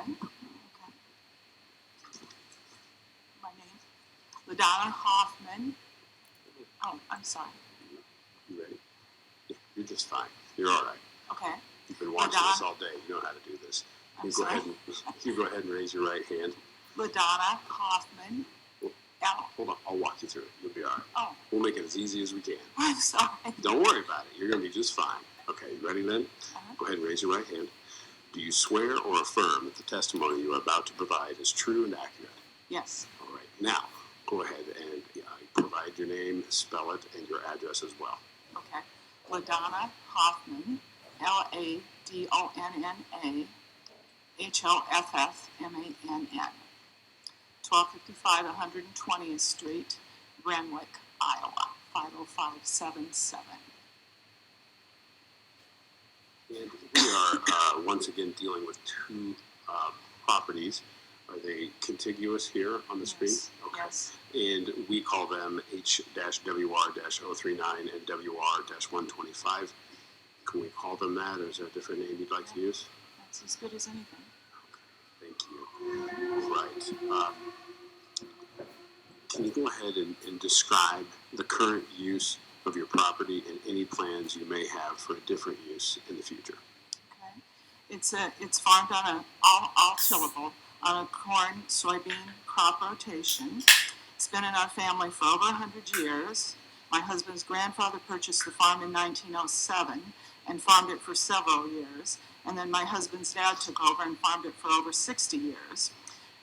Okay. My name, LaDonna Hoffman. Oh, I'm sorry. You ready? Yeah, you're just fine. You're all right. Okay. You've been watching this all day. You know how to do this. You go ahead and raise your right hand. LaDonna Hoffman. Hold on. I'll walk you through it. You'll be all right. Oh. We'll make it as easy as we can. I'm sorry. Don't worry about it. You're going to be just fine. Okay, you ready then? Go ahead and raise your right hand. Do you swear or affirm that the testimony you are about to provide is true and accurate? Yes. All right. Now, go ahead and provide your name, spell it, and your address as well. Okay. LaDonna Hoffman, LaDonna Hoffmann, 1255 120th Street, Renwick, Iowa, 50577. And we are once again dealing with two properties. Are they contiguous here on the screen? Okay. Yes. And we call them H-WR-039 and WR-125. Can we call them that, or is there a different name you'd like to use? That's as good as anything. Okay, thank you. Right. Can you go ahead and describe the current use of your property and any plans you may have for a different use in the future? Okay. It's farmed on all tillable on a corn soybean crop rotation. It's been in our family for over 100 years. My husband's grandfather purchased the farm in 1907 and farmed it for several years. And then my husband's dad took over and farmed it for over 60 years.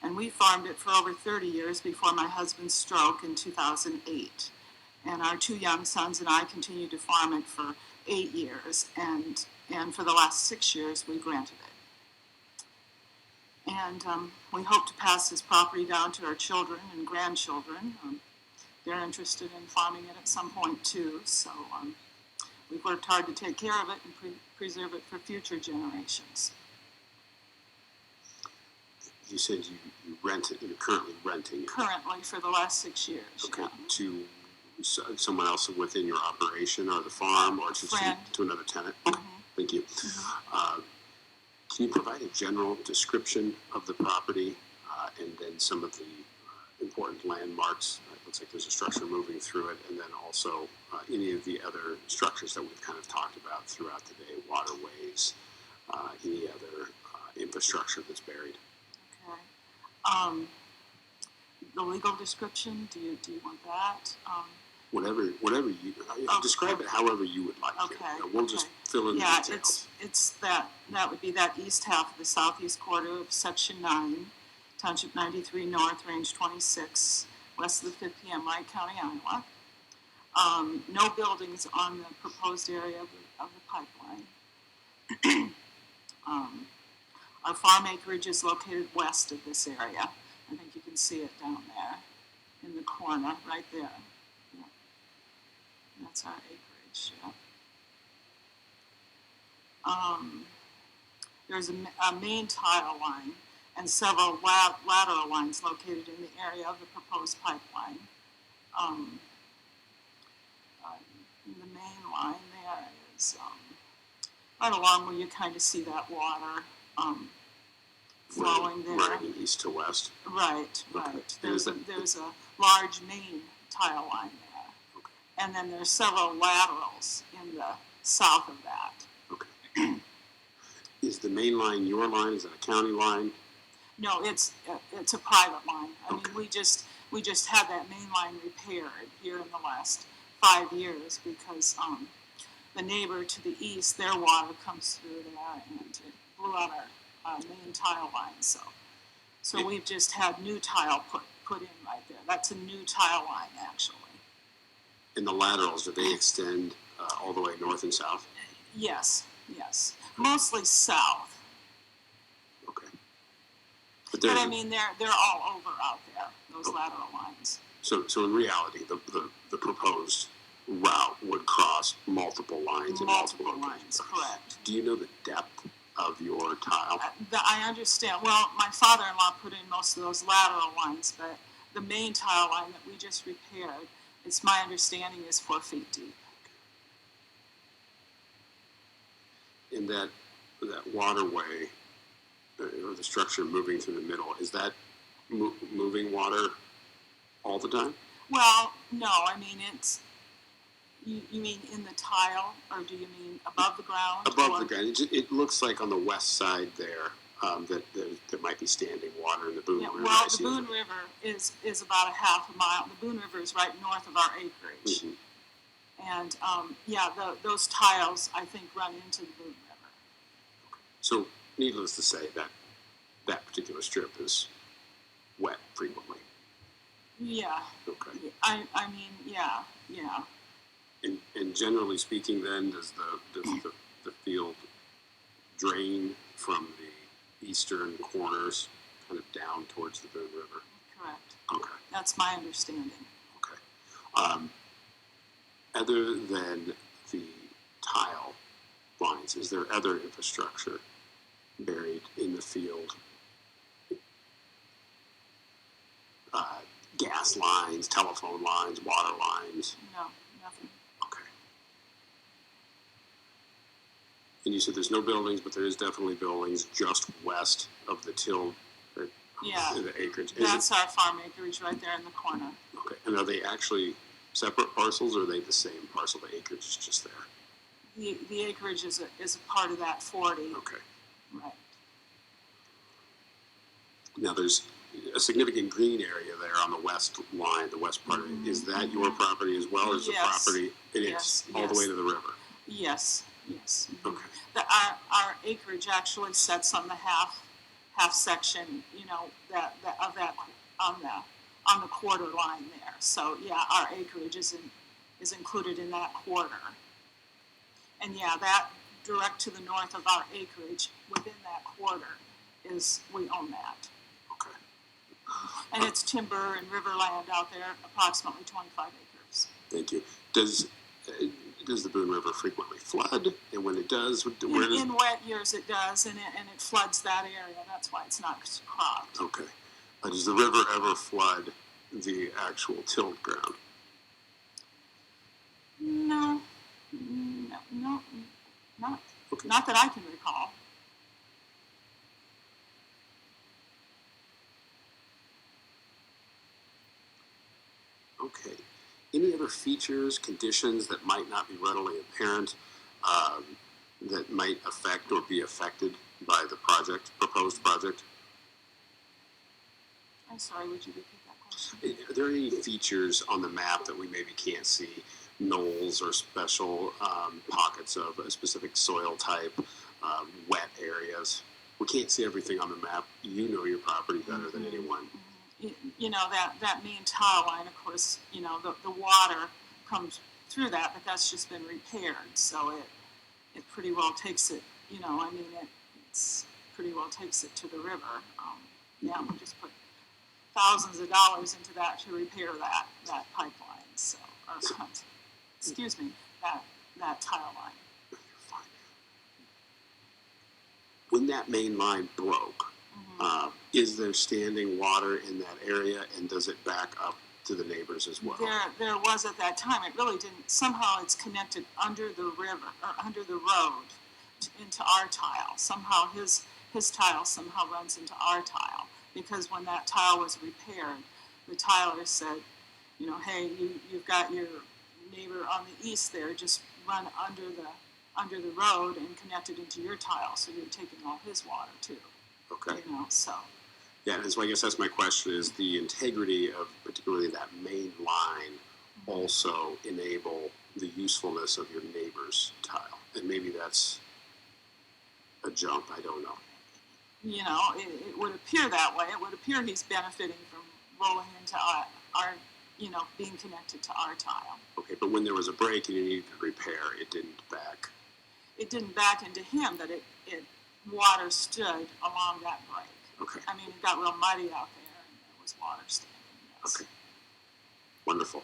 And we farmed it for over 30 years before my husband's stroke in 2008. And our two young sons and I continued to farm it for 8 years. And for the last 6 years, we granted it. And we hope to pass this property down to our children and grandchildren. They're interested in farming it at some point too. So we've worked hard to take care of it and preserve it for future generations. You said you rent it. You're currently renting it. Currently, for the last 6 years. Okay. Yeah. To someone else within your operation or the farm, or to another tenant. Okay. Thank you. Can you provide a general description of the property and then some of the important landmarks? It looks like there's a structure moving through it, and then also any of the other structures that we've kind of talked about throughout the day, waterways, any other infrastructure that's buried. Okay. The legal description, do you want that? Whatever you describe it however you would like to. We'll just fill in the details. It's that would be that east half of the southeast quarter of Section 9, Township 93 North, Range 26, west of the 5th PM, Wright County, Iowa. No buildings on the proposed area of the pipeline. Our farm acreage is located west of this area. I think you can see it down there in the corner, right there. Yeah. That's our acreage. Yeah. There's a main tile line and several lateral lines located in the area of the proposed pipeline. The main line there is right along where you kind of see that water flowing there. Running east to west. Right. Okay. There's a large main tile line there. Okay. And then there's several laterals in the south of that. Okay. Is the main line your line? Is it a county line? No, it's a private line. I mean, we just had that main line repaired here in the last 5 years because the neighbor to the east, their water comes through there and it blew out our main tile line. So we've just had new tile put in right there. That's a new tile line actually. And the laterals, do they extend all the way north and south? Yes. Mostly south. Okay. But I mean, they're all over out there, those lateral lines. So in reality, the proposed route would cross multiple lines. Multiple lines, correct. Do you know the depth of your tile? I understand. Well, my father-in-law put in most of those lateral lines, but the main tile line that we just repaired, it's my understanding is 4 feet deep. In that waterway, or the structure moving through the middle, is that moving water all the time? Well, no, I mean, you mean in the tile, or do you mean above the ground? Above the ground. It looks like on the west side there that there might be standing water in the Boone River. Well, the Boone River is about a half a mile. The Boone River is right north of our acreage. Mm-hmm. And, those tiles, I think, run into the Boone River. So, needless to say, that particular strip is wet frequently. Yeah. Okay. I mean, yeah. And generally speaking, then, does the field drain from the eastern corners kind of down towards the Boone River? Correct. Okay. That's my understanding. Okay. Other than the tile lines, is there other infrastructure buried in the field? Gas lines, telephone lines, water lines? No, nothing. Okay. And you said there's no buildings, but there is definitely buildings just west of the tilled, the acreage. That's our farm acreage right there in the corner. Okay. And are they actually separate parcels, or are they the same parcel? The acreage is just there. The acreage is a part of that 40. Okay. Right. Now there's a significant green area there on the west line, the west part of it. Is that your property as well, or is the property? It is all the way to the river. Yes. Okay. Our acreage actually sets on the half section, that on the quarter line there. So our acreage is included in that quarter. And that direct to the north of our acreage within that quarter we own that. Okay. And it's timber and river land out there, approximately 25 acres. Thank you. Does the Boone River frequently flood? And when it does, in wet years it does, and it floods that area. That's why it's not cropped. Okay. Does the river ever flood the actual tilled ground? No, not that I can recall. Okay. Any other features, conditions that might not be readily apparent that might affect or be affected by the proposed project? I'm sorry, would you repeat that question? Are there any features on the map that we maybe can't see? Knolls or special pockets of a specific soil type, wet areas? We can't see everything on the map. You know your property better than anyone. That main tile line, of course, the water comes through that, but that's just been repaired, so it pretty well takes it, it's pretty well takes it to the river. We just put thousands of dollars into that to repair that pipeline, that tile line. When that main line broke, is there standing water in that area, and does it back up to the neighbors as well? There was at that time. It really didn't. Somehow it's connected under the river or under the road into our tile. Somehow his tile somehow runs into our tile, because when that tile was repaired, the tiler said, hey, you've got your neighbor on the east there, just run under the road and connect it into your tile, so you're taking all his water too. Okay. So. Yeah, and so I guess that's my question: is the integrity of particularly that main line also enable the usefulness of your neighbor's tile? And maybe that's a jump. I don't know. It would appear that way. It would appear he's benefiting from rolling into our being connected to our tile. Okay, but when there was a break and you needed to repair, it didn't back. It didn't back into him, but it water stood along that break. Okay. I mean, it got real muddy out there, and there was water standing. Yes. Okay. Wonderful.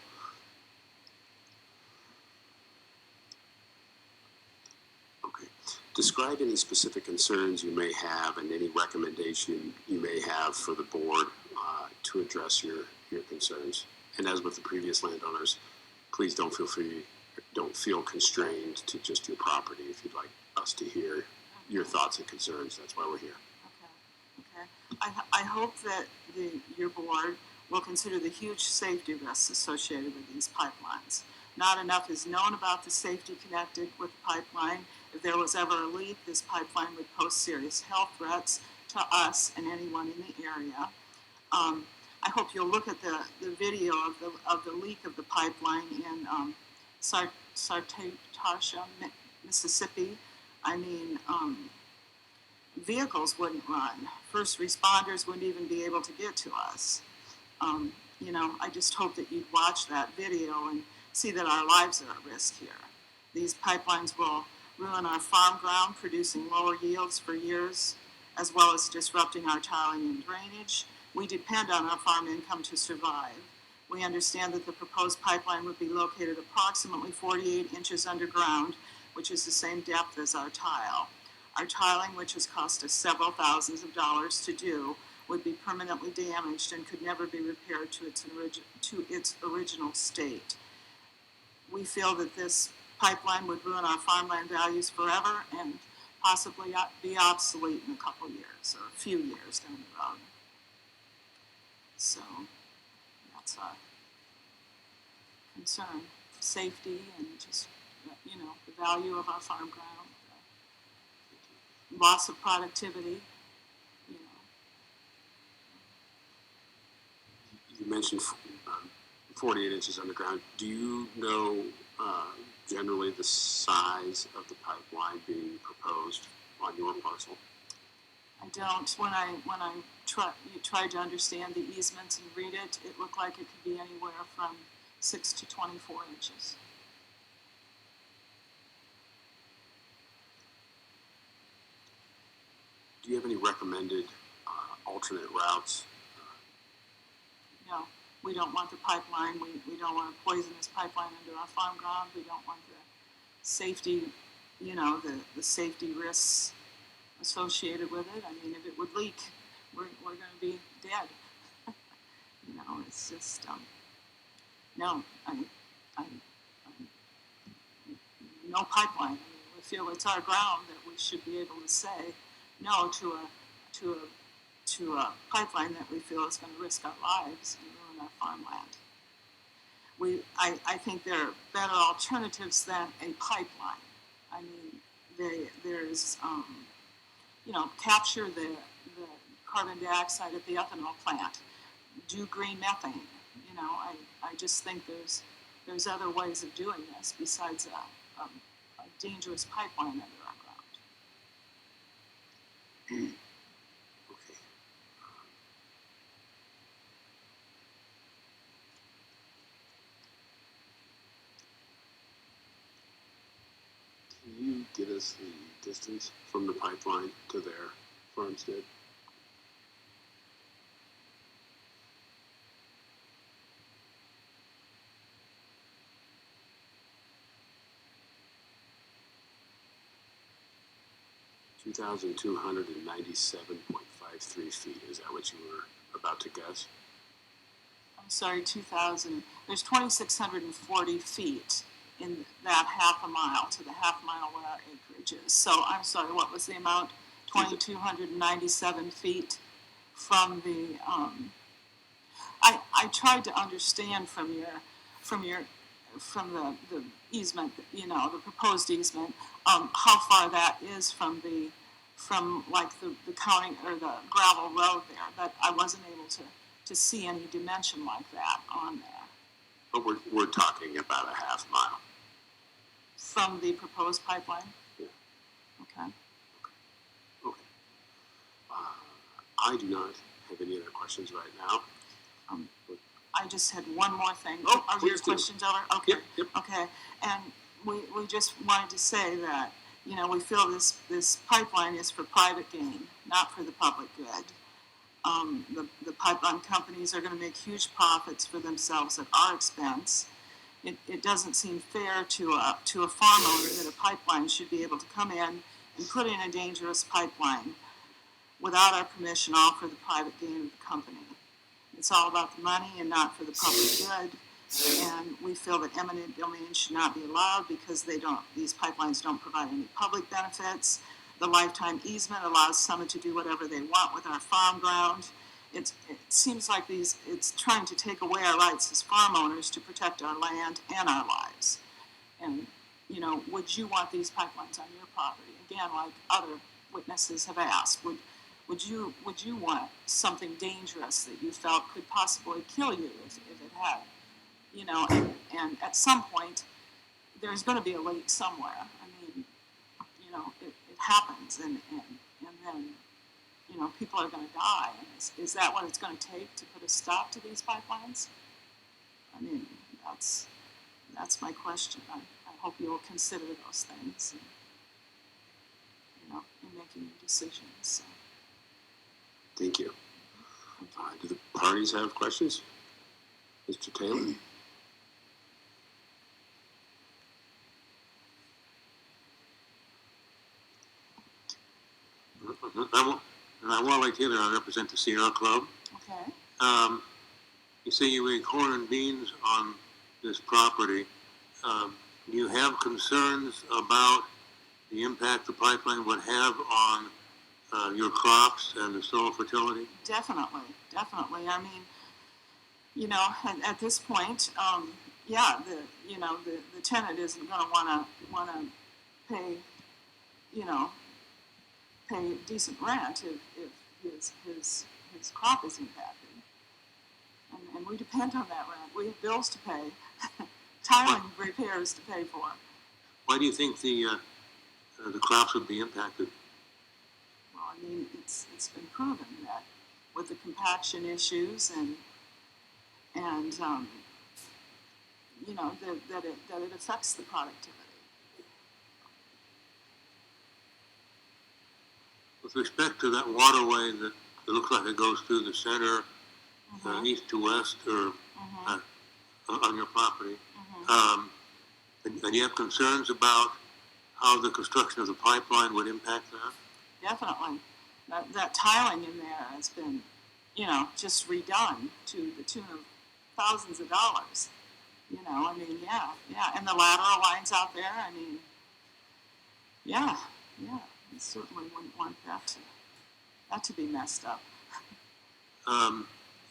Okay. Describe any specific concerns you may have and any recommendation you may have for the board to address your concerns. And as with the previous landowners, please don't feel constrained to just your property. If you'd like us to hear your thoughts and concerns, that's why we're here. hope that your board will consider the huge safety risks associated with these pipelines. Not enough is known about the safety connected with the pipeline. If there was ever a leak, this pipeline would pose serious health threats to us and anyone in the area. I hope you'll look at the video of the leak of the pipeline in Sartasha, Mississippi. I mean, vehicles wouldn't run. First responders wouldn't even be able to get to us. You know, I just hope that you'd watch that video and see that our lives are at risk here. These pipelines will ruin our farm ground, producing lower yields for years, as well as disrupting our tiling and drainage. We depend on our farm income to survive. We understand that the proposed pipeline would be located approximately 48 inches underground, which is the same depth as our tile. Our tiling, which has cost us several thousands of dollars to do, would be permanently damaged and could never be repaired to its original state. We feel that this pipeline would ruin our farmland values forever and possibly be obsolete in a couple years or a few years down the road. So that's our concern, safety and just, you know, the value of our farm ground, loss of productivity, you know. You mentioned 48 inches underground. Do you know generally the size of the pipeline being proposed on your parcel? I don't. When I tried to understand the easements and read it, it looked like it could be anywhere from 6 to 24 inches. Do you have any recommended alternate routes? No, we don't want the pipeline. We don't want to poison this pipeline under our farm ground. We don't want the safety, you know, the safety risks associated with it. I mean, if it would leak, we're going to be dead. You know, it's just, no, no pipeline. I mean, we feel it's our ground that we should be able to say no to a pipeline that we feel is going to risk our lives and ruin our farmland. I think there are better alternatives than a pipeline. I mean, there's, you know, capture the carbon dioxide at the ethanol plant, do green methane. You know, I just think there's other ways of doing this besides a dangerous pipeline under our ground. Okay. Can you give us the distance from the pipeline to their farmstead? $2,297.53 feet. Is that what you were about to guess? I'm sorry, 2,000. There's 2,640 feet in that half a mile to the half mile where our acreage is. So I'm sorry, what was the amount? 2,297 feet from the. I tried to understand from the easement, you know, the proposed easement, how far that is from like the county or the gravel road there, but I wasn't able to see any dimension like that on there. But we're talking about a half mile. From the proposed pipeline? Yeah. Okay. Okay. I do not have any other questions right now. I just had one more thing. Oh, are your questions over? Okay. Yep. Okay. And we just wanted to say that, you know, we feel this pipeline is for private gain, not for the public good. The pipeline companies are going to make huge profits for themselves at our expense. It doesn't seem fair to a farm owner that a pipeline should be able to come in and put in a dangerous pipeline without our permission, all for the private gain of the company. It's all about the money and not for the public good. And we feel that eminent domain should not be allowed because these pipelines don't provide any public benefits. The lifetime easement allows someone to do whatever they want with our farm ground. it seems like it's trying to take away our rights as farm owners to protect our land and our lives. And, you know, would you want these pipelines on your property? Again, like other witnesses have asked, would you want something dangerous that you felt could possibly kill you if it had, you know, and at some point there's going to be a leak somewhere. I mean, you know, it happens, and then, you know, people are going to die. And is that what it's going to take to put a stop to these pipelines? I mean, that's my question. I hope you'll consider those things, and, you know, in making your decisions. So. Thank you. Do the parties have questions? Mr. Taylor? I'm Wally Taylor. I represent the Sierra Club. Okay. You say you raise corn and beans on this property. Do you have concerns about the impact the pipeline would have on your crops and the soil fertility? Definitely. I mean, you know, at this point, yeah, the tenant isn't going to want to pay, you know, pay decent rent if his crop is impacted, and we depend on that rent. We have bills to pay, tiling repairs to pay for. Why do you think the crops would be impacted? Well, I mean, it's been proven that with the compaction issues and you know, that it affects the productivity. With respect to that waterway that it looks like it goes through the center, east to west, or on your property, and you have concerns about how the construction of the pipeline would impact that? Definitely. That tiling in there has been, you know, just redone to the tune of thousands of dollars. You know, I mean, yeah. And the lateral lines out there, I mean, yeah. I certainly wouldn't want that to be messed up.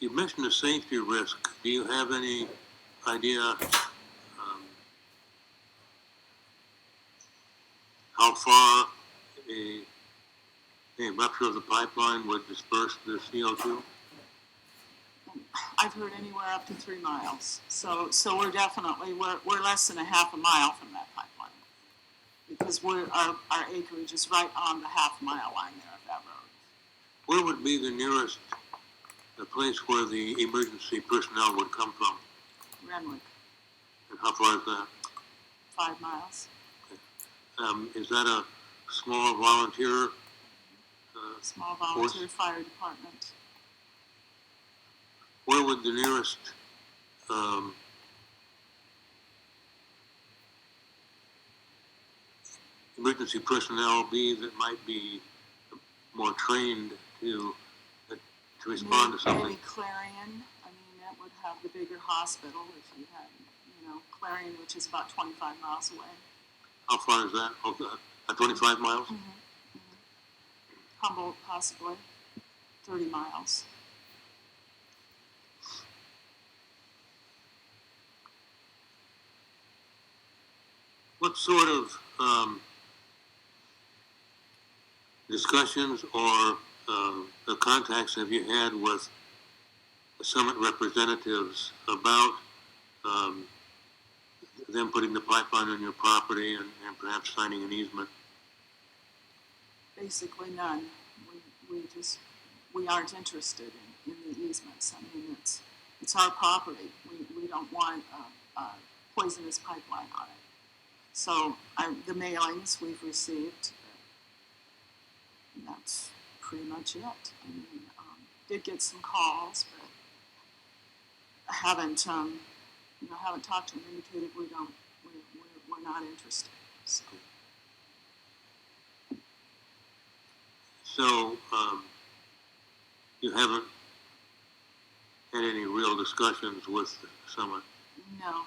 You mentioned the safety risk. Do you have any idea how far a rupture of the pipeline would disperse the CO2? I've heard anywhere up to 3 miles. So we're definitely we're less than a half a mile from that pipeline, because our acreage is right on the half-mile line there of that road. Where would be the nearest place where the emergency personnel would come from? Renwick. And how far is that? 5 miles. Okay. Is that a small volunteer? Small volunteer fire department. Where would the nearest emergency personnel be that might be more trained to respond to something? Maybe Clarion. I mean, that would have the bigger hospital if you had, you know, Clarion, which is about 25 miles away. How far is that? 25 miles? Humboldt, possibly 30 miles. What sort of discussions or contacts have you had with the Summit representatives about them putting the pipeline on your property and perhaps signing an easement? Basically none. We aren't interested in the easements. I mean, it's our property. We don't want a poisonous pipeline on it. So the mailings we've received, that's pretty much it. I mean, did get some calls, but I haven't talked to them. Indicated we're not interested. So you haven't had any real discussions with the Summit? No.